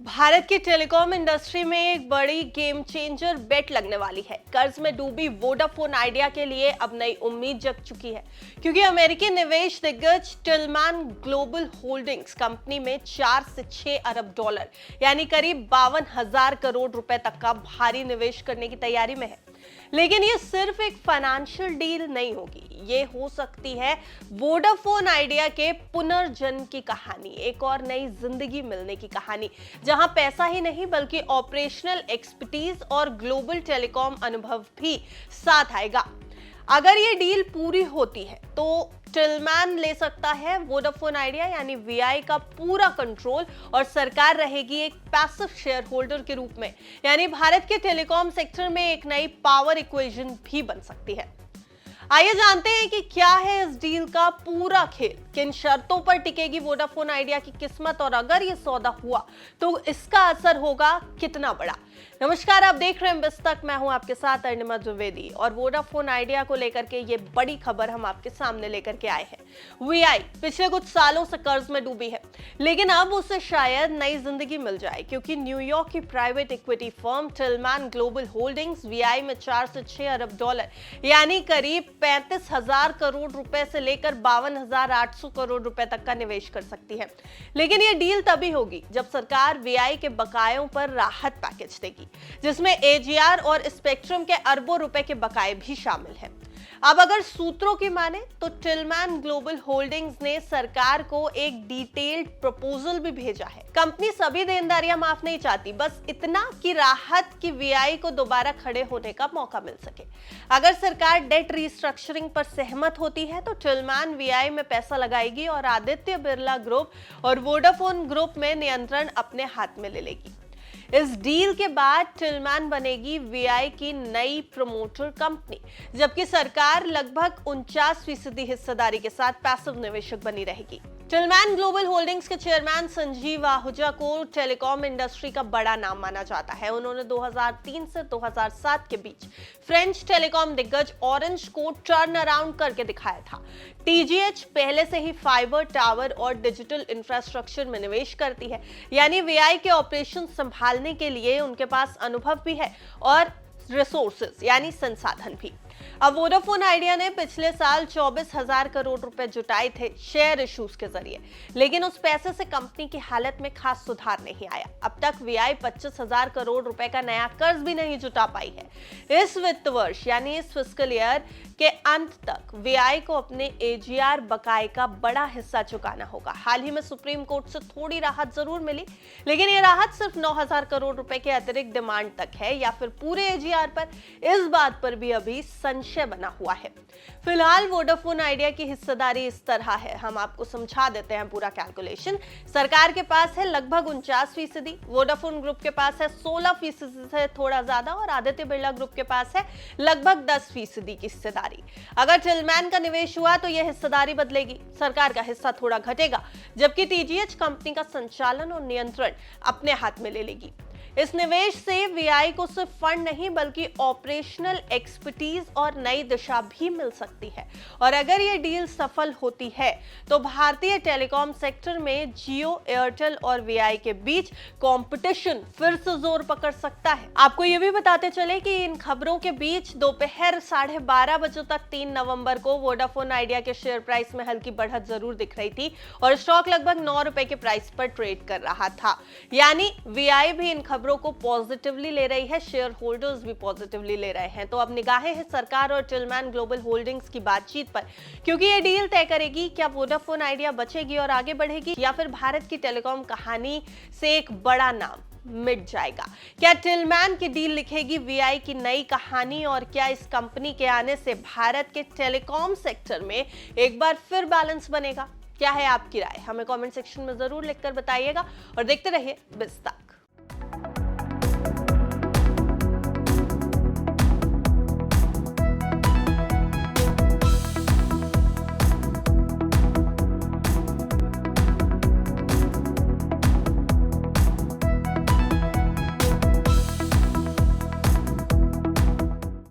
भारत की telecom industry में एक बड़ी गेम चेंजर बेट लगने वाली है। कर्ज में डूबी वोडाफोन आइडिया के लिए अब नई उम्मीद जग चुकी है, क्योंकि अमेरिकी निवेश दिग्गज टिलमैन ग्लोबल होल्डिंग्स कंपनी में 4 से 6 अरब डॉलर यानी करीब 52,000 करोड़ रुपए तक का भारी निवेश करने की तैयारी में है। लेकिन ये सिर्फ एक फाइनेंशियल डील नहीं होगी, ये हो सकती है वोडाफोन आइडिया के पुनर्जन्म की कहानी, एक और नई जिंदगी मिलने की कहानी, जहां पैसा ही नहीं बल्कि ऑपरेशनल एक्सपर्टीज और ग्लोबल टेलीकॉम अनुभव भी साथ आएगा। अगर ये डील पूरी होती है तो टिलमैन ले सकता है वोडाफोन आइडिया यानी वीआई का पूरा कंट्रोल, और सरकार रहेगी एक पैसिव शेयर होल्डर के रूप में, यानी भारत के टेलीकॉम सेक्टर में एक नई पावर इक्वेशन भी बन सकती है। आइए जानते हैं कि क्या है इस डील का पूरा खेल, किन शर्तों पर टिकेगी वोडाफोन आइडिया की किस्मत, और अगर ये सौदा हुआ तो इसका असर होगा कितना बड़ा। नमस्कार, आप देख रहे हैं बिस्तक, मैं हूं आपके साथ अरुणिमा द्विवेदी, और वोडाफोन आइडिया को लेकर के ये बड़ी खबर हम आपके सामने लेकर के आए हैं। वीआई पिछले कुछ सालों से कर्ज में डूबी है, लेकिन अब उसे शायद नई जिंदगी मिल जाए, क्योंकि न्यूयॉर्क की private equity firm Tillman Global Holdings VI में 4 से 6 अरब डॉलर यानी करीब 35,000 करोड़ रुपए से लेकर 52,800 करोड़ रुपए तक का निवेश कर सकती है। लेकिन यह डील तभी होगी जब सरकार वीआई के बकायों पर राहत पैकेज देगी, जिसमें एजीआर और स्पेक्ट्रम के अरबों रुपए के बकाये भी शामिल हैं। अब अगर सूत्रों की माने तो टिलमैन ग्लोबल होल्डिंग्स ने सरकार को एक डिटेल्ड प्रपोजल भी भेजा है। कंपनी सभी देनदारियां माफ नहीं चाहती, बस इतना कि राहत की वीआई को दोबारा खड़े होने का मौका मिल सके। अगर सरकार डेट रिस्ट्रक्चरिंग पर सहमत होती है तो टिलमैन वीआई में पैसा लगाएगी और आदित्य बिरला ग्रुप और वोडाफोन ग्रुप में नियंत्रण अपने हाथ में ले लेगी। इस डील के बाद टिलमैन बनेगी वीआई की नई प्रमोटर कंपनी, जबकि सरकार लगभग 49% हिस्सेदारी के साथ पैसिव निवेशक बनी रहेगी। टिलमैन ग्लोबल होल्डिंग्स के चेयरमैन संजीव आहूजा को टेलीकॉम इंडस्ट्री का बड़ा नाम माना जाता है। उन्होंने 2003 से 2007 के बीच फ्रेंच टेलीकॉम दिग्गज ऑरेंज को टर्न अराउंड करके दिखाया था। टीजीएच पहले से ही फाइबर टावर और डिजिटल इंफ्रास्ट्रक्चर में निवेश करती है, यानी वीआई के ऑपरेशन संभालने के लिए उनके पास अनुभव भी है और रिसोर्सेज यानी संसाधन भी। अब वोडाफोन आइडिया ने पिछले साल 24,000 करोड़ रुपए जुटाए थे शेयर इश्यूज के जरिए, लेकिन उस पैसे से कंपनी की हालत में खास सुधार नहीं आया। अब तक वीआई 25,000 करोड़ रुपए का नया कर्ज भी नहीं जुटा पाई है। इस वित्त वर्ष यानी इस फिस्कल ईयर के अंत तक वीआई को अपने एजीआर बकाये का बड़ा हिस्सा चुकाना होगा। हाल ही में सुप्रीम कोर्ट से थोड़ी राहत जरूर मिली, लेकिन ये राहत सिर्फ 9,000 करोड़ रुपए के अतिरिक्त डिमांड तक है या फिर पूरे एजीआर पर, इस बात पर भी अभी संशय बना हुआ है। फिलहाल वोडाफोन आइडिया की हिस्सेदारी इस तरह है, हम आपको समझा देते हैं पूरा कैलकुलेशन। सरकार के पास है लगभग 49%, वोडाफोन ग्रुप के पास है 16% से थोड़ा ज्यादा, और आदित्य बिरला ग्रुप के पास है लगभग 10% की हिस्सेदारी। अगर टिलमैन का निवेश हुआ तो यह हिस्सेदारी बदलेगी, सरकार का हिस्सा थोड़ा घटेगा, जबकि टीजीएच कंपनी का संचालन और नियंत्रण अपने हाथ में ले लेगी। इस निवेश से वीआई को सिर्फ फंड नहीं बल्कि ऑपरेशनल एक्सपर्टीज और नई दिशा भी मिल सकती है। और अगर ये डील सफल होती है तो भारतीय टेलीकॉम सेक्टर में जियो, एयरटेल और वीआई के बीच कंपटीशन फिर से जोर पकड़ सकता है। आपको ये भी बताते चले कि इन खबरों के बीच दोपहर 12:30 बजे तक 3 नवंबर को वोडाफोन आइडिया के शेयर प्राइस में हल्की बढ़त जरूर दिख रही थी और स्टॉक लगभग 9 रुपए के प्राइस पर ट्रेड कर रहा था। यानी वीआई भी इन खबरों को पॉजिटिवली ले रही है, शेयर होल्डर्स भी पॉजिटिवली ले रहे हैं। तो अब निगाहें हैं सरकार और टिलमैन ग्लोबल होल्डिंग्स की बातचीत पर, क्योंकि ये डील तय करेगी क्या वोडाफोन आइडिया बचेगी और आगे बढ़ेगी, या फिर भारत की टेलीकॉम कहानी से एक बड़ा नाम मिट जाएगा। क्या टिलमैन की डील लिखेगी वीआई की नई कहानी, और क्या इस कंपनी के आने से भारत के टेलीकॉम सेक्टर में एक बार फिर बैलेंस बनेगा? क्या है आपकी राय? हमें कमेंट सेक्शन में जरूर लिखकर बताइएगा और देखते रहिए बिस्तार।